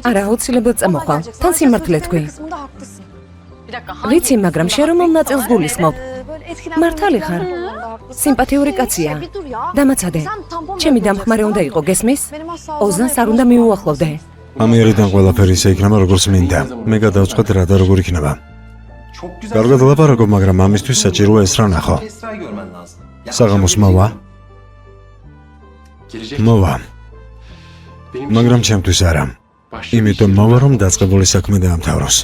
არა, აუცილებლად წამოხვალ. თან სიმართლე თქვი. ვიცი, მაგრამ შენ რომ ნაწილს გულისხმობ. მართალი ხარ. სიმპათიური კაცია. დამაცადე. ჩემი დამხმარე უნდა იყო, გესმის? ოზნას არ უნდა მიუახლოვდე. ამიერიდან ყველაფერი ისე იქნება, როგორც მინდა. მე გადავწყვეტ რა და როგორ იქნება. კარგად ლაპარაკობ, მაგრამ ამისთვის საჭიროა ეს რა ნახო. საღამოს მოვა? მოვა. მაგრამ ჩემთვის არა. იმიტომ მოვა, რომ დაწყებული საქმე დაამთავროს.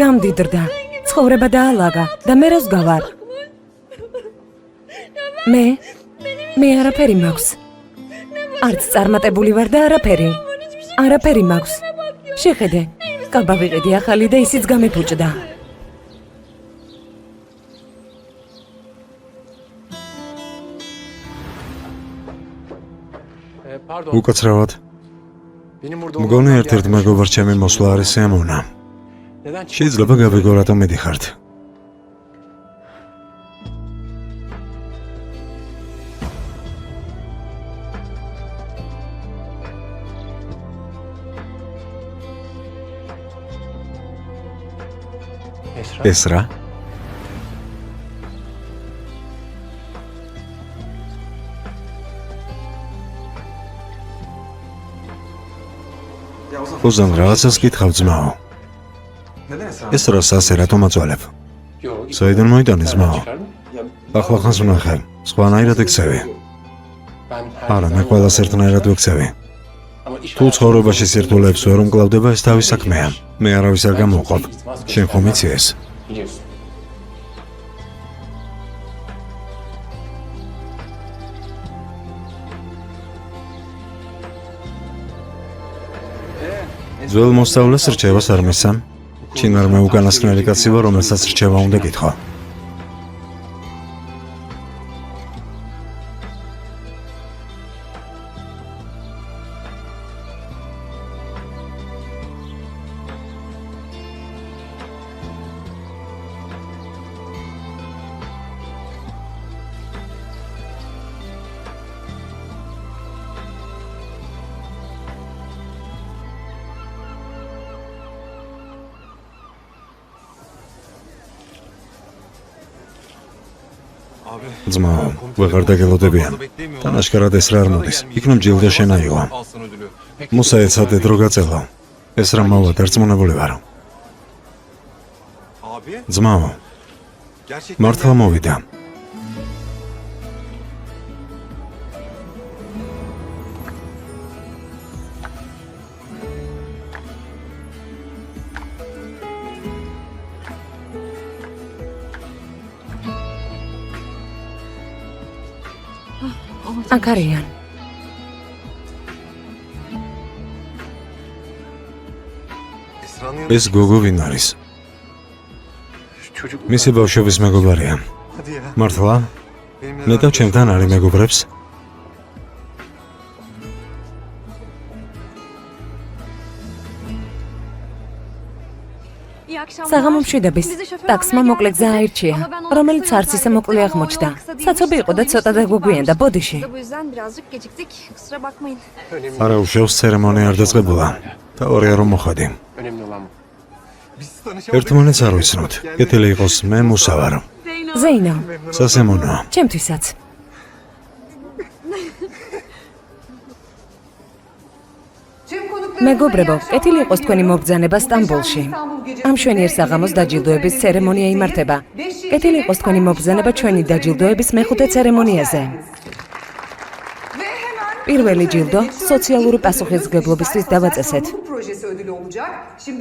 გამდიდრდა. ცხოვრება დაალაგა და მე რას გავარ? მე არაფერი მაქვს. არც წარმატებული ვარ და არაფერი მაქვს. შეხედე, კაბა ვიყიდი ახალი და ისიც გამეფუჭდა. უკაცრავად. მგონი ერთ-ერთ მეგობარ ჩემი მოსვლა არის სემონა. შეიძლება გავიგო რატომ მედიხართ. ეს რა? ოზან რაღაცას გითხავ ძმაო. ეს რას ასე რატომ აწვალებ? საიდან მოიტანე ძმაო? ახლა ხანს ვნახე, სხვანაირად ექცევი. არა, მე ყველას ერთნაირად ვექცევი. თუ ცხოვრებაში სირთულეებს ვერ უმკლავდება, ეს თავის საქმეა. მე არავის არ გამოვყოფ. შენ ხომ იცი ეს? ძველ მოსწავლეს რჩევას არ მისამ. ჩინარ მე უკანასკნელი კაცი ვარ, რომელსაც რჩევა უნდა გითხრა. ძმაო, ვეღარ დაგელოდებიან. თანაშკარად ეს რა არ მოდის. იქნებ ჯილდო შენაიღო. მუსა ეცადე დრო გაწევა. ეს რა მოვა, დარწმუნებული ვარ. ძმაო, მართლა მოვიდა. აქ არიან. ეს გოგო ვინ არის? მისი ბავშვების მეგობარია. მართლა? ნეტავ ჩემთან არის მეგობრებს? საღამო მშვიდობის. ტაქსმა მოკლე გზა აირჩია, რომელიც არც ისე მოკლე აღმოჩნდა. საცობი იყო და ცოტა დაგვიგვიანდა, ბოდიში. არა, უშავს ცერემონია არ დაწყებულა. თაორია რომ მოხადი. ერთმანეთს არ ვიცნობთ. კეთილი იყოს, მე მუსა ვარ. ზეინო. სასემონო. ჩემთვისაც. მეგობრებო, კეთილი იყოს თქვენი მობრძანება სტამბოლში. ამ შვენიერ საღამოს დაჯილდოების ცერემონია იმართება. კეთილი იყოს თქვენი მობრძანება ჩვენი დაჯილდოების მეხუთე ცერემონიაზე. პირველი ჯილდო სოციალური პასუხისმგებლობისთვის დავაწესეთ.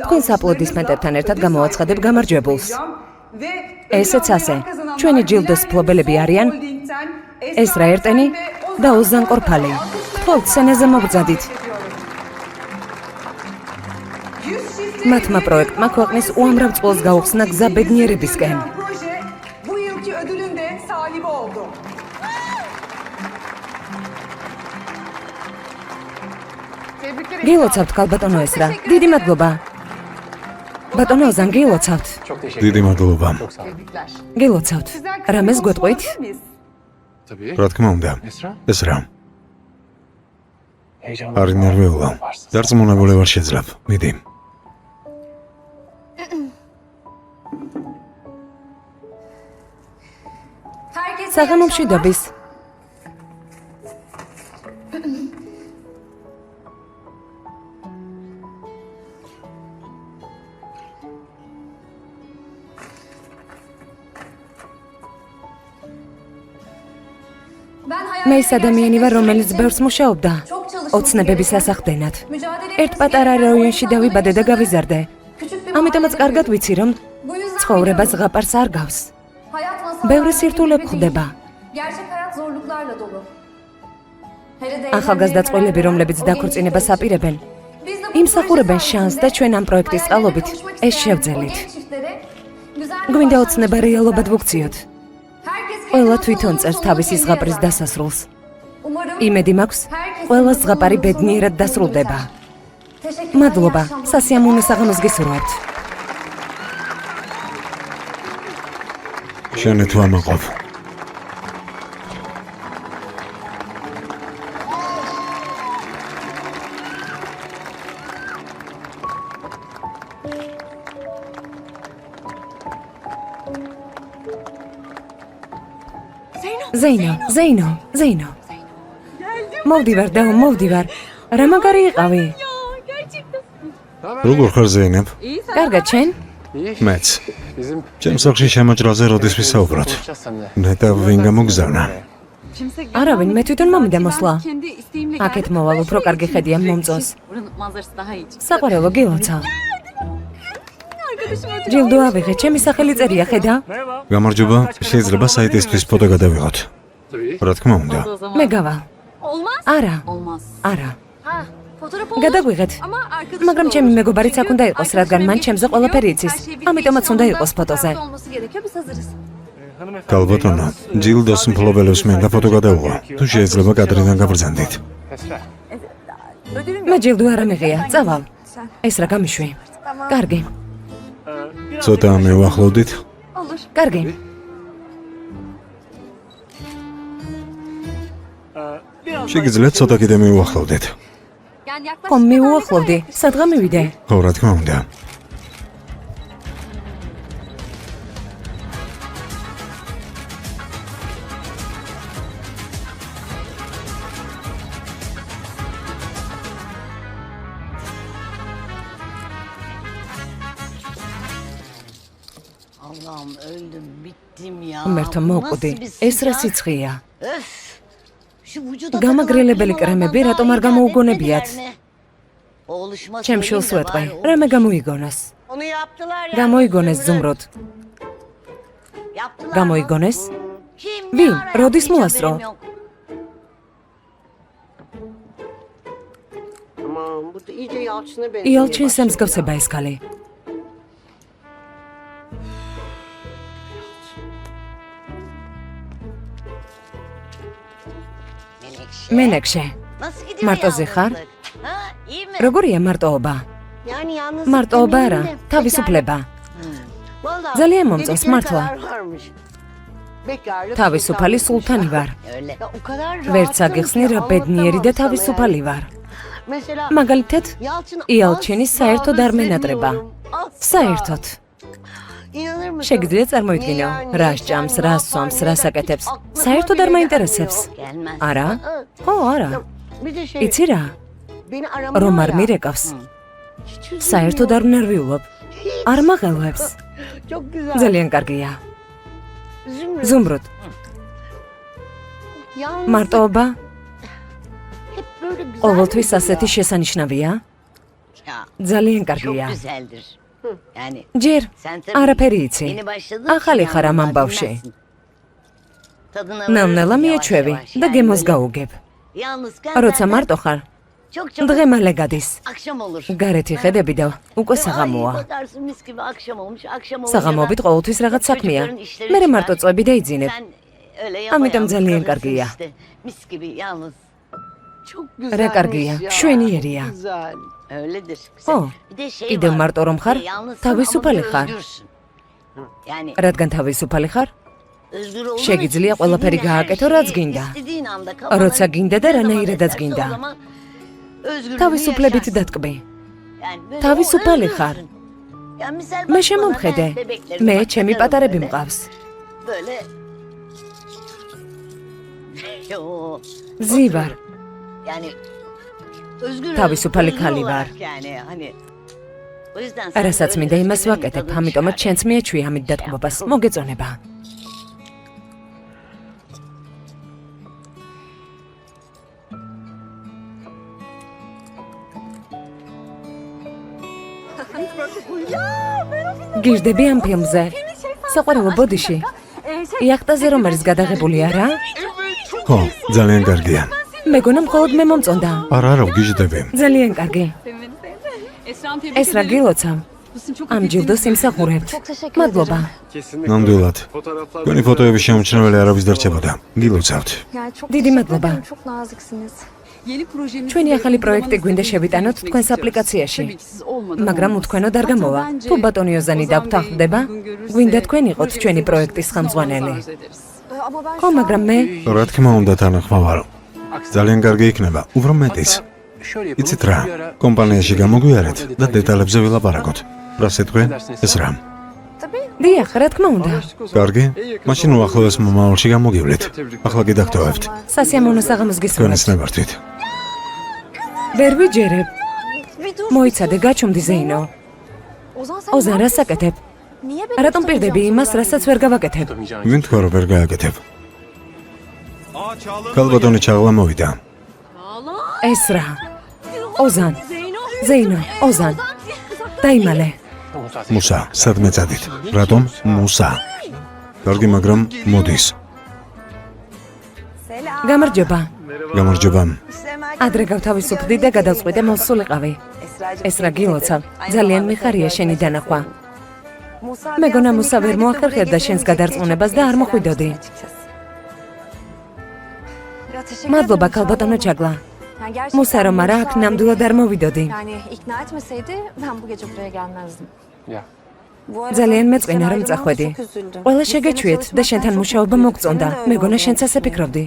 თქვენს აპლოდისმენტებთან ერთად გამოვაცხადებ გამარჯვებულს. ესეც ასე. ჩვენი ჯილდოს მფლობელები არიან ესრა ერტენი და ოზან კორფალი. გთხოვთ, სცენაზე მოგბრძანდით. მათმა პროექტმა ქვეყნის უამრავ წყვილს გაუხსნა გზა ბედნიერებისკენ. გილოცავთ, ქალბატონო ესრა. დიდი მადლობა. ბატონო ოზან გილოცავთ. დიდი მადლობა. გილოცავთ. რამეს გვეტყვით? რა თქმა უნდა. ეს რა? არის ნერვიულა. დარწმუნებული ვარ შეძლებ. მიდი. საღამომში დობის. მე ის ადამიანი ვარ, რომელიც ბევრს მუშაობდა ოცნებების ასახდენად. ერთ პატარა რაიონში დავიბადე და გავიზარდე. ამიტომაც კარგად ვიცი, რომ ცხოვრება ზღაპარს არ გავს. ბევრი სირთულე გვხვდება. ახალგაზრდა წყვილები, რომლებიც დაქორწინებას აპირებენ, იმსახურებენ შანსს და ჩვენ ამ პროექტის წყალობით ეს შევძელით. გვინდა ოცნება რეალობად ვუქციოთ. ყველა თვითონ წერს თავისი ზღაპრის დასასრულს. იმედი მაქვს, ყველა ზღაპარი ბედნიერად დასრულდება. მადლობა, სასიამოვნო საღამოს გისურვებთ. შენი თუ ამაყობ. ზეინო. მოვდივარ და მოვდივარ. რა მაგარი იყავი? როგორ ხარ ზეინებ? კარგად შენ? მეც. ჩემ სახლში შემოჭრალზე როდის ვისაუბროთ? ნეტა ვინ გამოგზავნა? არავინ, მე თვითონ მომიდა მოსვლა. აქეთ მოვალ, უფრო კარგი ხედია მომწონს. საყვარელო გილოცავ. ჯილდო ავიღე, ჩემი სახელი წერია, ხედა? გამარჯობა, შეიძლება საიტისთვის ფოტო გადავიღოთ. რა თქმა უნდა. მე გავალ. არა. გადაგვიღეთ. მაგრამ ჩემი მეგობარიც აქ უნდა იყოს, რადგან მან ჩემზე ყველაფერი იცის. ამიტომაც უნდა იყოს ფოტოზე. კალბატონო, ჯილდოს მფლობელებს მინდა ფოტო გადავიღო. თუ შეიძლება კადრიდან გავბრძანდით. მე ჯილდო არ ამიღია, წავალ. ეს რა გამიშვი. კარგი. ცოტა მივახლოვდით. კარგი. შეგიძლიათ ცოტა კიდე მივახლოვდით. ხომ მივუახლოვდი, სადღა მივიდე? ხო, რა თქმა უნდა. Allah'ım öldüm, bittim ya. მერთო მოვკვდი, ეს რა სიცხეა? Şu vücuda გამაგრილებელი კრემები რატომ არ გამოუგონებიათ? Oğluşma ჩემ შულს ვეტყვი, რამე გამოიგონოს. Onu yaptılar ya. გამოიგონეს ზუმროდ. Yaptılar. გამოიგონეს? Kim? Vin, ne ara Rodis yaptı, hiç Muastro. haberim yok. Aman bu da iyice Yalçın'a benziyor. იალჩინს ემსგავსება ეს ქალი. მენექშე, Nasıl gidiyor Martozi xar? yalnızlık? Ha, iyi mi? როგორია მარტოობა? Yani yalnızlık მარტოობა არა, demeyelim de, თავისუფლება. Vallahi ძალიან მომწონს, dedikleri მართლა. kadar varmış. Bekarlık, თავისუფალი sultanlık სულთანი demişler. ვარ. Öyle. Ya, o kadar ვერც rahatım აგიხსნი ki რა ბედნიერი და anlatamam sana თავისუფალი yani. ვარ. Mesela მაგალითად, Yalçın იალჩინის asla საერთოდ არ მენატრება. özlemiyorum. Asla. საერთოდ. İnanır mısın? შეგიძლიათ წარმოიდგინო, რა სჭამს, რა სვამს, რა საკეთებს. საერთოდ არ მაინტერესებს. Gelmez. არა? ხო, არა. Bir de şey, იცი რა? beni aramıyor რომ არ ya. მირეკავს, Hiç üzülmüyor. საერთოდ არ ვნერვიულობ. არ მაღელვებს. Çok güzel. ძალიან კარგია. Üzülmüyor. ზუმრუდ, Yalnız მარტოობა hep böyle güzel ყოველთვის midir ასეთი ya? შესანიშნავია? Ya, ძალიან çok კარგია. güzeldir. Yani ჯერ sen tabii არაფერი იცი. yeni başladığın ახალი için ხარ ამ yalnızlığa ამბავში. bilmezsin. Tadına ნელ-ნელა varırsın yavaş მიეჩვევი yavaş. და Yani გემოს böyle გაუგებ. Yalnızken როცა zaten მარტო ხარ, çok çok დღე მალე გადის. akşam olur. გარეთი ხედები და უკვე Ay, საღამოა. bakarsın mis gibi akşam olmuş. Akşam olunca საღამობით da ყოველთვის რაღაც საქმეა. çocukların işleri მე çıkar. მარტო წვები და იძინებ. Sen öyle Amიტომ yapayalnız ძალიან kalırsın კარგია. işte. Mis gibi yalnız. Çok რა კარგია, güzelmiş ya. მშვენიერია. Güzel. Öyledir. Oh, Bir de şey კიდევ var. მარტო რომ ხარ, Yalnızsın თავისუფალი ama ხარ. özgürsün. Yani რადგან თავისუფალი ხარ, özgür olduğun შეგიძლია için ყველაფერი istediğin her გააკეთო, რაც şeyi გინდა. istediğin anda kafana როცა გინდა და ne zaman რანაირადაც eserse გინდა. o zaman özgürlüğünü თავისუფლებით yaşarsın. დატკბი. Yani böyle თავისუფალი özgürsün. ხარ. Yani misal მე bak შემომხედე, bana, ben bebeklerim მე bak, ჩემი bakarım პატარები böyle. მყავს. Böyle. Yo, ზივარ, yani özgür თავისუფალი özgür ქალი olarak ვარ. yani hani o yüzden sen რასაც böyle მინდა იმას özgürlüğün ვაკეთებ, tadını ამიტომაც çıkar. შენც მიეჩვია ამით დატკბობას. მოგეწონება. გიჟდები ამ ფილმზე? საყვარელო ბოდიში. იახტაზე რომ არის გადაღებული არა? ხო, ძალიან კარგია. მეგონა მხოლოდ მე მომწონდა. არა, ვგიჟდები. ძალიან კარგი. ეს რა გილოცავ? ამ ჯილდოს იმსახურებთ. მადლობა. ნამდვილად. თქვენი ფოტოები შემჩნეველი არავის დარჩებოდა. გილოცავთ. დიდი მადლობა. ჩვენი ახალი პროექტი გვინდა შევიტანოთ თქვენს აპლიკაციაში. მაგრამ უთქვენოდ არ გამოვა. თუ ბატონი ოზანი დაგვთანხმდება, გვინდა თქვენ იყოთ ჩვენი პროექტის ხელმძღვანელი. ხო, მაგრამ მე რა თქმა უნდა თანახმა ვარ. ძალიან კარგი იქნება, უფრო მეტიც. იცით რა, კომპანიაში გამოგვიარეთ და დეტალებზე ვილაპარაკოთ. რა სიტყვი? ეს რა? დიახ, რა თქმა უნდა. კარგი? მაშინ უახლოეს მომავალში გამოგივლით. ახლა კი დაგტოვებთ. სასიამოვნო საღამოს თქვენ გისურვებთ. ეცნებართვით. ვერ ვიჯერებ. მოიცადე, გაჩუმდი ზეინო. ოზან რა საკეთებ? რატომ პირდები იმას, რასაც ვერ გავაკეთებ? ვინ თქვა რომ ვერ გააკეთებ? ქალბატონი ჩაღლა მოვიდა. ეს რა? ოზან. ზეინო, ოზან. დაიმალე. მუსა, სადმე წადით? რატომ? მუსა. კარგი, მაგრამ მოდის. გამარჯობა. გამარჯობა. ადრე გავთავისუფლდი და გადავწყვიტე მოსულიყავი. ეს რა გილოცავ? ძალიან მიხარია შენი დანახვა. მეგონა მუსა ვერ მოახერხებდა შენს გადარწმუნებას და არ მოხვიდოდი. მადლობა ქალბატონო ჩაგლა. მუსა რომ არა აქ ნამდვილად არ მოვიდოდი. Yani ikna etmeseydi ben bu gece buraya gelmezdim. ძალიან მეწყინა რომ წახვედი. ყველა შეგეჩვიეთ და შენთან მუშაობა მოგწონდა. მეგონა შენც ასე ფიქრობდი.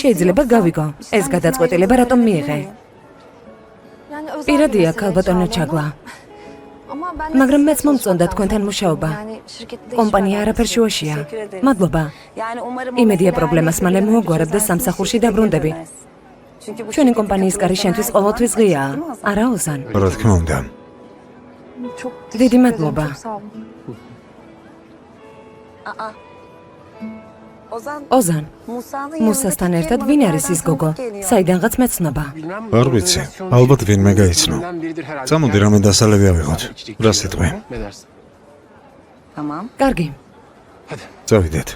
შეიძლება გავიგო. ეს გადაწყვეტილება რატომ მიიღე? პირადია ქალბატონო ჩაგლა. მაგრამ მეც მომწონდა თქვენთან მუშაობა. კომპანია არაფერ შუაშია. მადლობა. იმედია პრობლემას მალე მოუგვარებ და სამსახურში დაბრუნდები. ჩვენი კომპანიის კარი შენთვის ყოველთვის ღიაა. არა ოზან? რა თქმა უნდა. დიდი მადლობა. ოზან, მუსასთან ერთად ვინ არის ის გოგო? საიდანღაც მეცნობა. არ ვიცი, ალბათ ვინმე გაიცნო. წამოდი რამე დასალევი ავიღოთ. რა სიტყვი? კარგი. წავიდეთ.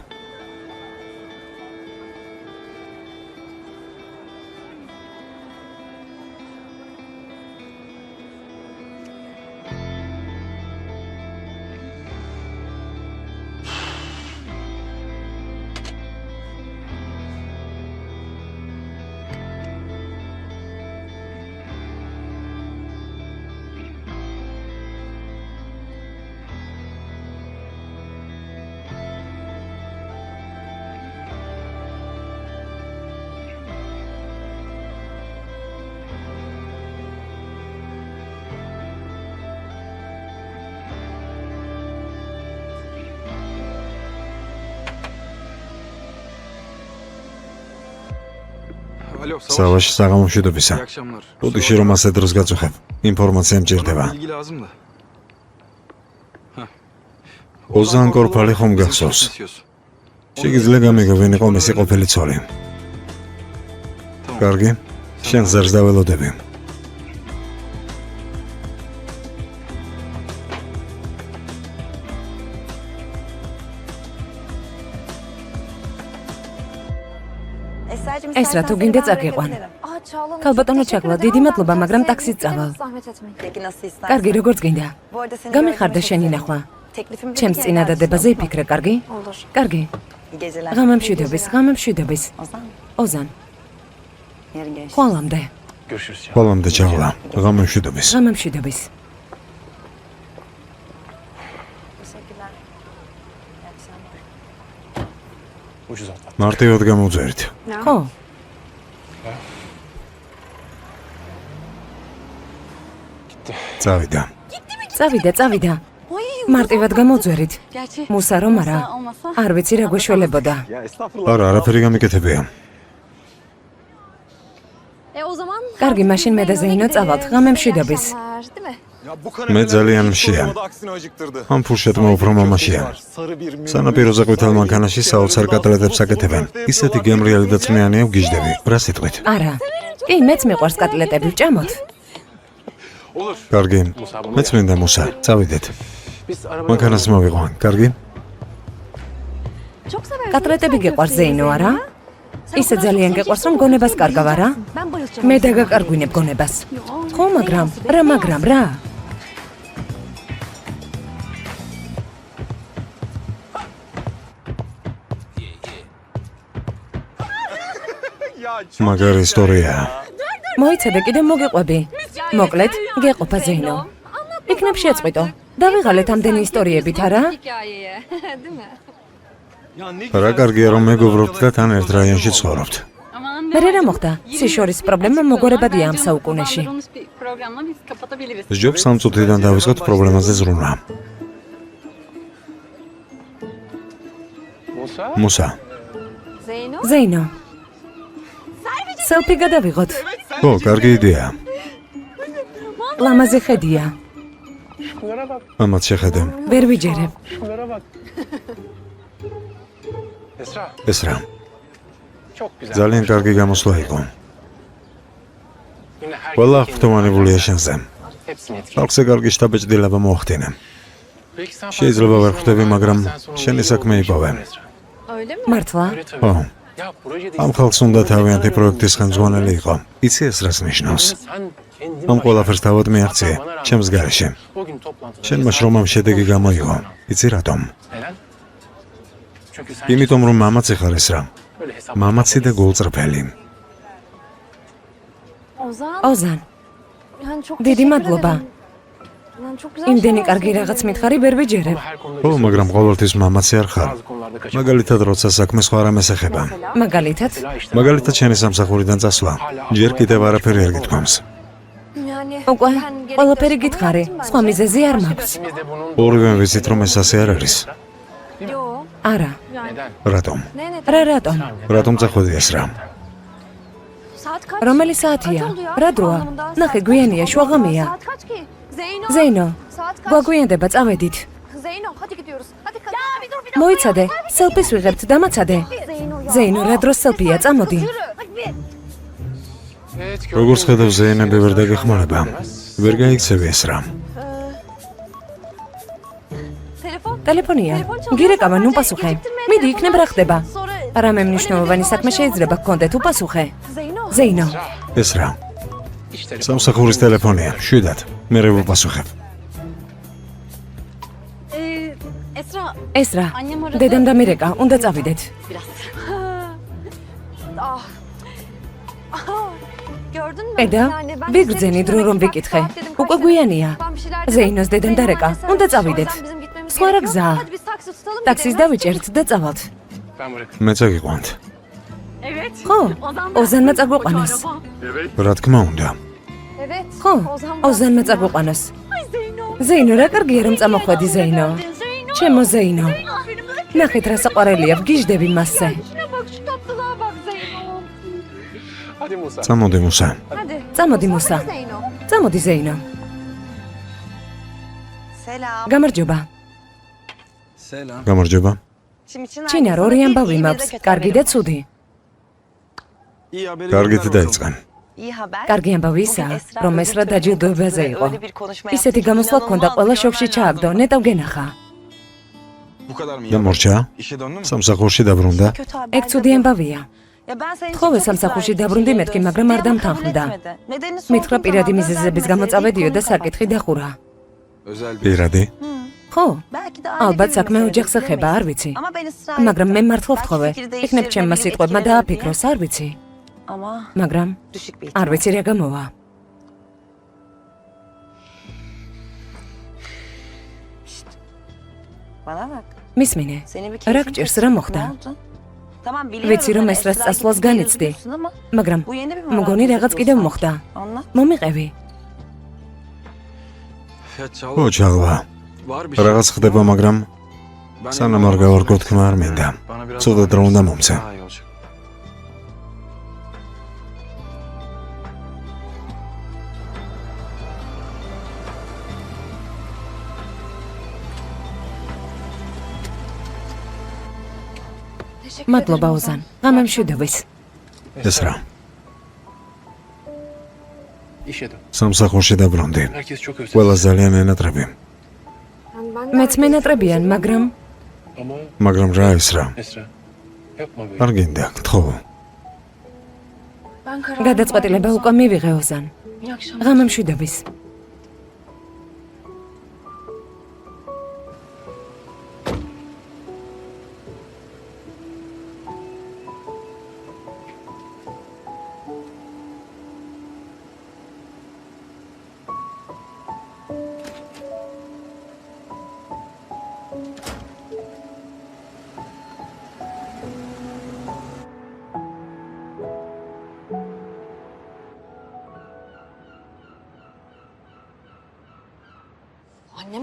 სავაში საღამომშვიდობისა. უდიში რომ ასე დროს გაწუხებ. ინფორმაცია მჭირდება. ოზან კორფალი ხომ გახსოვს? შეგიძლია გამიგო ვინ იყო მისი ყოფილი ცოლი. კარგი? შენ ზარს დაველოდები. ეს რა თუ გინდა წაგიყვან. ქალბატონო ჩაგლა, დიდი მადლობა, მაგრამ ტაქსით წავალ. კარგი, როგორც გინდა. გამიხარდა შენი ნახვა. ჩემს წინადადებაზე იფიქრე, კარგი? კარგი. ღამემშვიდობის, ღამემშვიდობის. ოზან. ხვალამდე. ყველამდე ჩავლა. ღამემშვიდობის. ღამემშვიდობის. მარტივად გამოვწერით. ხო, წავიდა. წავიდა. მარტივად გამოვწერით. მუსა რომ არა, არ ვიცი რა გვეშველებოდა. არა, არაფერი გამიკეთებია. კარგი, მაშინ მე და ზეინო წავალთ. ღამემშვიდობის. მე ძალიან მშია. ამ ფურშეტმა უფრო მომაშია. სანაპიროზე ყვითელ მანქანაში საოცარ კატლეტებს აკეთებენ. ისეთი გემრიელი და წვნიანი ვგიჟდები. რა სიტყვით? არა. კი, მეც მიყვარს კატლეტები, ვჭამოთ. კარგი. მეც მინდა მუსა. წავიდეთ. მანქანას მოვიყვან. კარგი? კატლეტები გეყვარს ზეინო, არა? ისე ძალიან გეყვარს, რომ გონებას კარგავ, არა? მე დაგაკარგვინებ გონებას. ხო, მაგრამ რა? მაგარი ისტორია. მოიცადე, კიდე მოგიყვები. მოკლედ, გეყოფა ზეინო. იქნებ შეწყვიტო. დავიღალეთ ამდენი ისტორიებით, არა? რა კარგია რომ მეგობრობთ და თან ერთ რაიონში ცხოვრობთ. მერე რა მოხდა? სიშორის პრობლემა მოგვარებადია ამ საუკუნეში. სჯობს სამ წუთიდან დავიწყოთ პრობლემაზე ზრუნვა. მუსა. ზეინო. სელფი გადავიღოთ. ხო, კარგი იდეა. ლამაზი ხედია. ამათ შეხედე. ვერ ვიჯერებ. ეს რა. ძალიან კარგი გამოსვლა იყო. ყველა აღფრთოვანებულია შენზე. ხალხზე კარგი შთაბეჭდილება მოახდინე. შეიძლება ვერ ხვდები, მაგრამ შენი საქმე იპოვე. მართლა? ხო. ამ ხალხს უნდა თავიანთი პროექტის ხელმძღვანელი იყო. იცი ეს რას ნიშნავს? ამ ყველაფერს თავად მიაღწია, ჩემს გარეშე. შენმა შრომამ შედეგი გამოიღო. იცი რატომ? იმიტომ რომ მამაცი ხარ ეს რა. მამაცი და გულწრფელი. ოზან. დიდი მადლობა. იმდენი კარგი რაღაც მითხარი ვერ ვიჯერებ. ხო, მაგრამ ყოველთვის მამაცი არ ხარ. მაგალითად, როცა საქმე სხვა რამეს ეხება. მაგალითად, შენი სამსახურიდან წასვლა. ჯერ კიდევ არაფერი არ გითქვამს. უკვე ყველაფერი გითხარი, სხვა მიზეზი არ მაქვს. ორივე ვიცით რომ ეს ასე არ არის. არა. რატომ? რატომ? რატომ წახვედი ეს რა? რომელი საათია? რა დროა? ნახე, გვიანია, შუაღამეა. ზეინო, გვაგვიანდება, წავედით. მოიცადე, სელფის ვიღებთ, დამაცადე. ზეინო, რა დროს სელფია, წამოდი. როგორც ხედავ, ზეინები ვერ დაგეხმარება. ვერ გაიქცევი ეს რა. ტელეფონია. გირეკავა, ნუ პასუხე. მიდი, იქნებ რა ხდება. რამე მნიშვნელოვანი საქმე შეიძლება გქონდეთ, უპასუხე. ზეინო. ეს რა? სამსახურის ტელეფონია, შვიდად. მე რე ვუპასუხებ. ეს რა? დედამ დამირეკა, უნდა წავიდეთ. ედა, ვიგრძენი დრო რომ ვიკითხე. უკვე გვიანია. ზეინოს დედამ დარეკა, უნდა წავიდეთ. სხვა რა გზაა? ტაქსის დავიჭერთ და წავალთ. მე წაგიყვანთ. ხო, ოზანმა წაგვიყვანოს. რა თქმა უნდა. ხო, ოზანმა წაგვიყვანოს. ზეინო, რა კარგია რომ წამოხვედი ზეინო. ჩემო ზეინო. ნახეთ რა საყვარელია, ვგიჟდები მასზე. წამოდი მუსა. წამოდი მუსა. წამოდი ზეინო. გამარჯობა. გამარჯობა. ჩინარ, ორი ამბავი მაქვს, კარგი და ცუდი. კარგით დაიწყან. კარგი ამბავი ისაა, რომ ესრა დაჯილდოებაზე იყო. ისეთი გამოსვლა ჰქონდა, ყველა შოქში ჩააგდო, ნეტავ გენახა. და მორჩა? სამსახურში დაბრუნდა? ეგ ცუდი ამბავია. თხოვე სამსახურში დაბრუნდი მეთქი, მაგრამ არ დამთანხმდა. მითხრა პირადი მიზეზების გამო წავედიო და საკითხი დახურა. პირადი? ხო, ალბათ საქმე ოჯახს ეხება, არ ვიცი. მაგრამ მე მართლა ვთხოვე, იქნებ ჩემმა სიტყვებმა დააფიქროს, არ ვიცი. მაგრამ არ ვიცი რა გამოვა. მისმინე, რა გჭირს, რა მოხდა? ვიცი რომ ეს რას წასვლას განიცდი, მაგრამ მგონი რაღაც კიდევ მოხდა. მომიყევი. ო ჩალვა, რაღაც ხდება, მაგრამ სანამ არ გავარკვევ თქმა არ მინდა. ცოტა დრო უნდა მომცე. მადლობა ოზან, ღამე მშვიდობის. ეს რა? სამსახურში დაბრუნდი. ყველა ძალიან ენატრები. მეც მენატრებიან, მაგრამ რა ეს რა? არ გინდა, გთხოვ. გადაწყვეტილება უკვე მივიღე ოზან. ღამე მშვიდობის.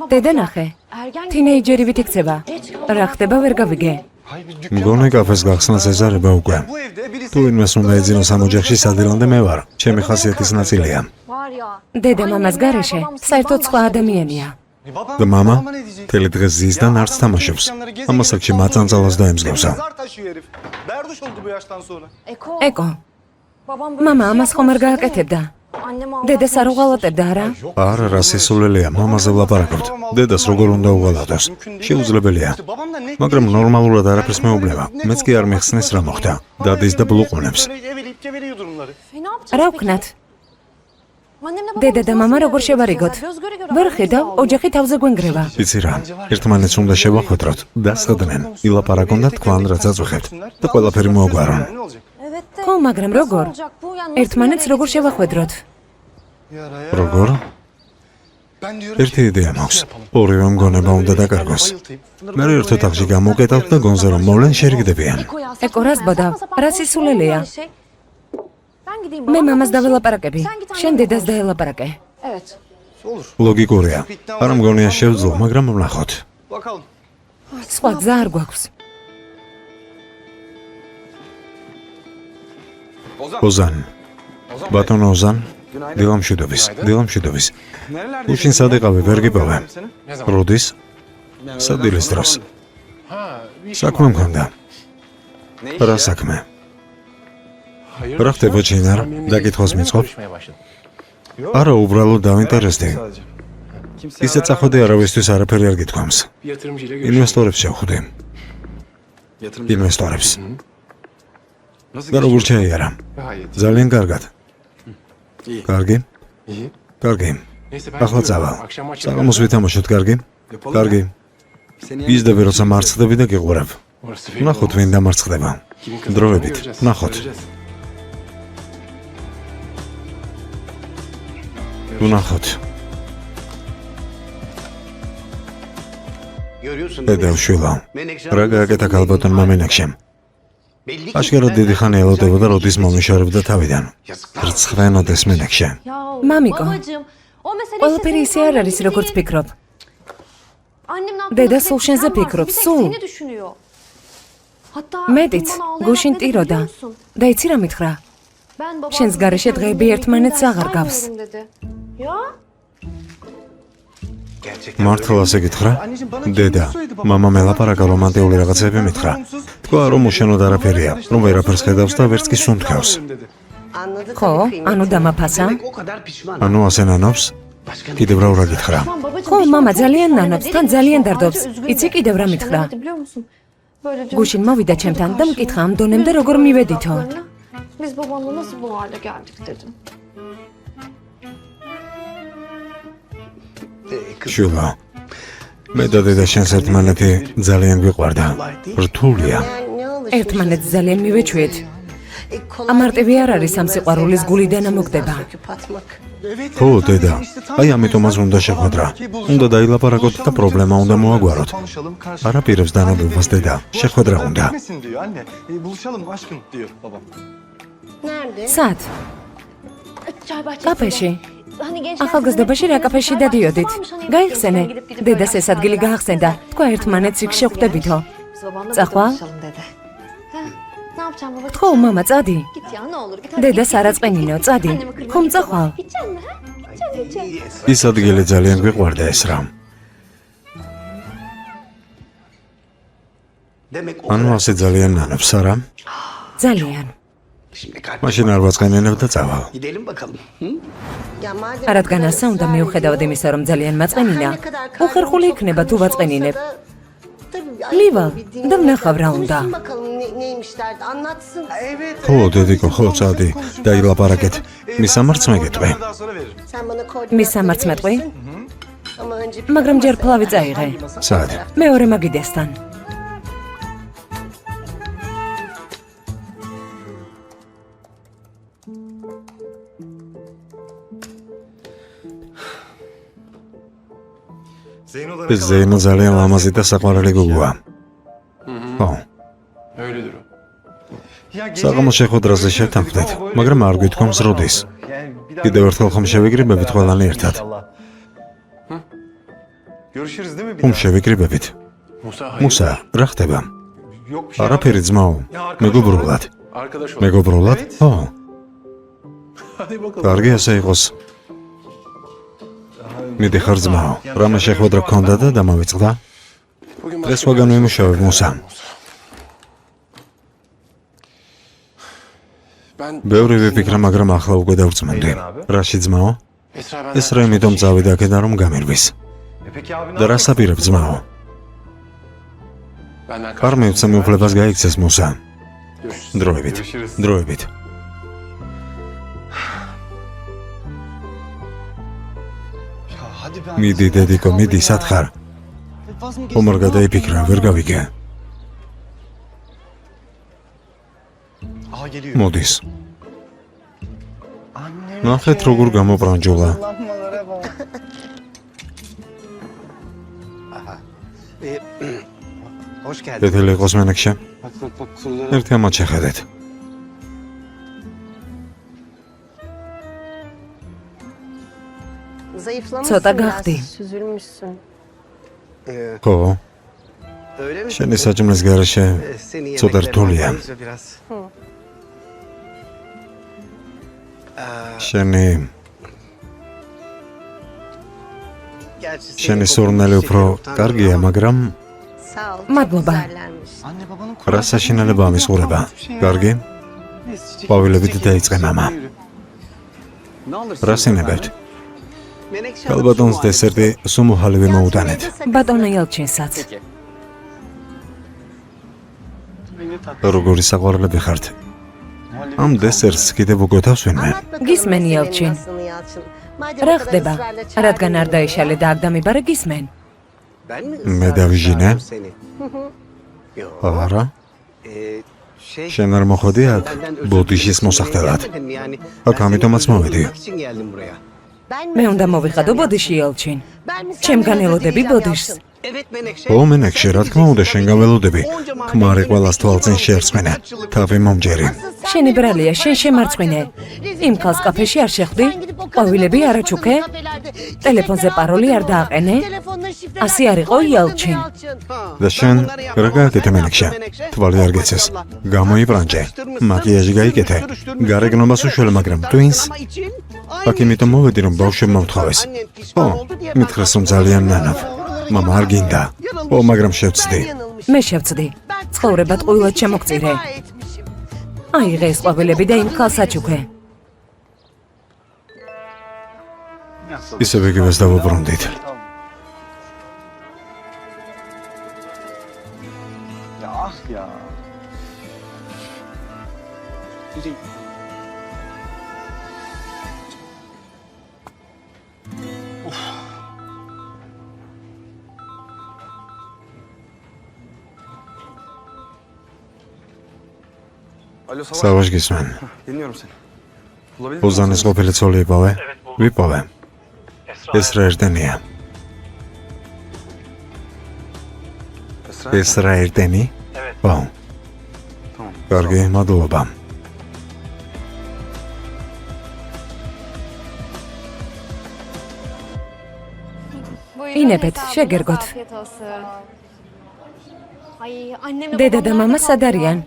დედა ნახე, თინეიჯერივით იქცევა. რა ხდება ვერ გავიგე. მგონი კაფეს გახსნას ეზარება უკვე. თუ ვინმეს უნდა ეძინოს ამ ოჯახში სადილამდე მე ვარ. ჩემი ხასიათის ნაწილია. დედა მამას გარეშე საერთოდ სხვა ადამიანია. და მამა მთელი დღეს ზის და არც თამაშობს. ამას აქ მაწანწალას დაემსგავსა. ეკო, მამა ამას ხომ არ გააკეთებდა. დედას არ უღალატებდა, არა? არა, რა სისულელეა, მამაზე ვლაპარაკობთ. დედას როგორ უნდა უღალატოს? შეუძლებელია. მაგრამ ნორმალურად არაფერს მეუბნება. მეც კი არ მეხსნეს რა მოხდა. დადის და ბლუყონებს. რა ვქნათ? დედა და მამა როგორ შევარიგოთ? ვერ ხედავ, ოჯახი თავზე გვენგრევა. იცი რა, ერთმანეთს უნდა შევახვედროთ, დასხდნენ, ილაპარაკონ და თქვან რაც აწუხებთ და ყველაფერი მოაგვარონ. ხო, მაგრამ როგორ? ერთმანეთს როგორ შევახვედროთ? როგორ? ერთი იდეა მაქვს. ორივე მგონება უნდა დაკარგოს. მე ერთ ოთახში გამოვკეტავთ და გონზე რომ მოვლენ შერიგდებიან. ეკო, რას ბოდავ? რა სისულელეა? მე მამას დაველაპარაკები, შენ დედას დაელაპარაკე. ლოგიკურია. არ მგონია შევძლო, მაგრამ ვნახოთ. სხვა გზა არ გვაქვს. ოზან. ბატონო ოზან, დილამშვიდობის, დილამშვიდობის. უშინ სად იყავი, ვერ გიპოვე. როდის? სადილის დროს. საქმე მქონდა. რა საქმე? რა ხდება ჩინარ? დაკითხვას მიწყობ? არა, უბრალოდ დავინტერესდი. ისე წახვედი, არავისთვის არაფერი არ გითქვამს. ინვესტორებს შევხვდი. ინვესტორებს. და როგორ შეიარა? ძალიან კარგად. კარგი? კარგი. ახლა წავალ. საღამოს ვითამაშოთ, კარგი? კარგი. იზრდები, როცა მარცხდები და გიყურებ. ვნახოთ, ვინ დამარცხდება. დროებით, ვნახოთ. ვნახოთ. დედავშვილო, რა გააკეთა ქალბატონმა მენექშემ? აშკარად დიდი ხანი ელოდებოდა, როდის მომიშორებდა თავიდან. რცხრენოდეს მენექშე. მამიკო, ყველაფერი ისე არ არის, როგორც ფიქრობ. დედა სულ შენზე ფიქრობს, სულ. მეტიც, გუშინ ტიროდა. და იცი რა მითხრა? შენს გარეშე დღეები ერთმანეთს აღარ გავს. მართლა ასე გითხრა? დედა, მამამ ელაპარაკა რომანტიული რაღაცები მითხრა. თქვა რომ უშენოდ არაფერია, რომ ვერაფერს ხედავს და ვერც კი სუნთქავს. ხო, ანუ დამაფასა? ანუ ასე ნანობს? კიდევ რა გითხრა? ხო, მამა ძალიან ნანობს, თან ძალიან დარდობს. იცი კიდევ რა მითხრა? გუშინ მოვიდა ჩემთან და მკითხა ამ დონემდე როგორ მივედითო. Biz babamla nasıl bu hale geldik dedim. შულა. მე და დედა შენს ერთმანეთი ძალიან გვიყვარდა. რთულია. ერთმანეთს ძალიან მივეჩვიეთ. ამარტივი არ არის ამ სიყვარულის გულიდან ამოგდება. ხო, დედა. აი ამიტომაც უნდა შეხვედრა. უნდა დაილაპარაკოთ და პრობლემა უნდა მოაგვაროთ. არა პირებს დანებობას დედა. შეხვედრა უნდა. სად? კაფეში. ახალგაზრდობაში რა კაფეში დადიოდით? გაიხსენე. დედას ეს ადგილი გაახსენდა. თქვა ერთმანეთს იქ შეხვდებითო. წახვალ? ხო, მამა, წადი. დედას არ აწყენინო, წადი. ხომ წახვალ? ის ადგილი ძალიან გვიყვარდა ეს რამ. ანუ ასე ძალიან ნანობს, არა? ძალიან. მაშინ არ ვაწყენინებ და წავალ. რადგან ასე უნდა მიუხედავად იმისა, რომ ძალიან მაწყენინა, უხერხული იქნება თუ ვაწყენინებ. ლივალ, და ვნახავ რა უნდა. ხო, დედიკო, ხო, წადი. დაილაპარაკეთ. მის სამარცს მეგეთყვი. მის სამარცს მეტყვი? მაგრამ ჯერ ფლავი წაიღე. სად? მეორე მაგიდესთან. ეს ზეინო ძალიან ლამაზი და საყვარელი გოგოა. ხო. საღამოს შეხვედრაზე შევთანხმდით, მაგრამ არ გვითქვამს როდის. კიდევ ერთხელ ხომ შევიკრიბებით ყველანი ერთად? ხომ შევიკრიბებით? მუსა, რა ხდება? არაფერი ძმაო, მეგობრულად. მეგობრულად? ხო. კარგი, ასე იყოს. მიდიხარ ძმაო, რამე შეხვედრა გქონდა და დამავიწყდა? დღეს ვაგან ვიმუშავებ, მუსა. ბევრი ვიფიქრა, მაგრამ ახლა უკვე დავწმენდი. რაში ძმაო? ეს რა იმიტომ წავიდა აქედან რომ გამირვის. და რას აპირებ ძმაო? არ მივცე მეუფლებას გაიქცეს მუსა. დროებით, დროებით. მიდი დედიკო, მიდი, სათხარ. ხომ არ გადაიფიქრა, ვერ გავიგე. მოდის. ნახეთ როგორ გამობრანჯულა. დედელი იყოს მენექშე. ერთი ამათ შეხედეთ. ცოტა გახდი. ხო. შენი საჭმლის გარეშე ცოტა რთულია. შენი სურნელი უფრო კარგია, მაგრამ მადლობა. რა საშინელება ამისურება? კარგი? ყვავილებით დაიწყე მამა. რა სინებებთ? კალბატონს დესერტი სუმუჰალივი მოუტანეთ. ბატონო ელჩინსაც. როგორი საყვარლები ხართ? ამ დესერტს კიდევ უგვეთავს ვინმე? გისმენი ელჩინ. რა ხდება? რადგან არ დაიშალე და აქ დამიბარე გისმენ? მე დავიჟინე? არა? შენ არ მოხვედი აქ ბოდიშის მოსახდელად? აქ ამიტომაც მოვედი. მე უნდა მოვიხადო ბოდიში ელჩინ. ჩემგან ელოდები ბოდიშს. ო მენექშე, რა თქმა უნდა შენ გაველოდები. ქმარი ყველას თვალწინ შეერწყმენე. თავი მომჯერი. შენი ბრალია, შენ შემარცხვინე. იმ ქალს კაფეში არ შეხვდი? ყვავილები არ აჩუქე? ტელეფონზე პაროლი არ დააყენე? ასე არ იყო ელჩინ. და შენ რა გააკეთე მენექშე? თვალი არ გეცეს. გამოიბრანჭე. მაკიაჟი გაიკეთე. გარეგნობას უშველე, მაგრამ ტვინს? აქ იმიტომ მოვედი, რომ ბავშვებმა ვთხოვეს. ო, მითხრეს რომ ძალიან ნანავ. მამა არ გინდა. ო, მაგრამ შევცდი. მე შევცდი. ცხოვრება ტყუილად შემოგწირე. აიღე ეს ყვავილები და იმ ქალს აჩუქე. ისევ იგივეს დავუბრუნდით. Savaş gitmen. Dinliyorum seni. Bulabildin mi? Buzdanız kopili çoluğu bave. Vipave. Esra Erdeniye. Esra Erdeni. Bau. Tamam. Kargı madolabam. ინებეთ, შეგერგოთ. დედა და მამა სად არიან?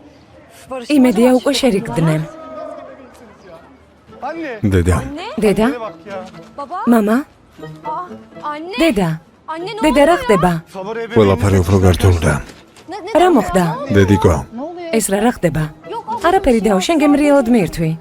იმედია უკვე შერიგდნენ. Anne. Dede. დედა? Bak ya. მამა? დედა? დედა რა ხდება? Sabır ebeveyninize ყველაფერი უფრო გართულდა. რა მოხდა? დედიკო. ეს რა ხდება? არაფერი დაო, შენ გემრიელად მიირთვი.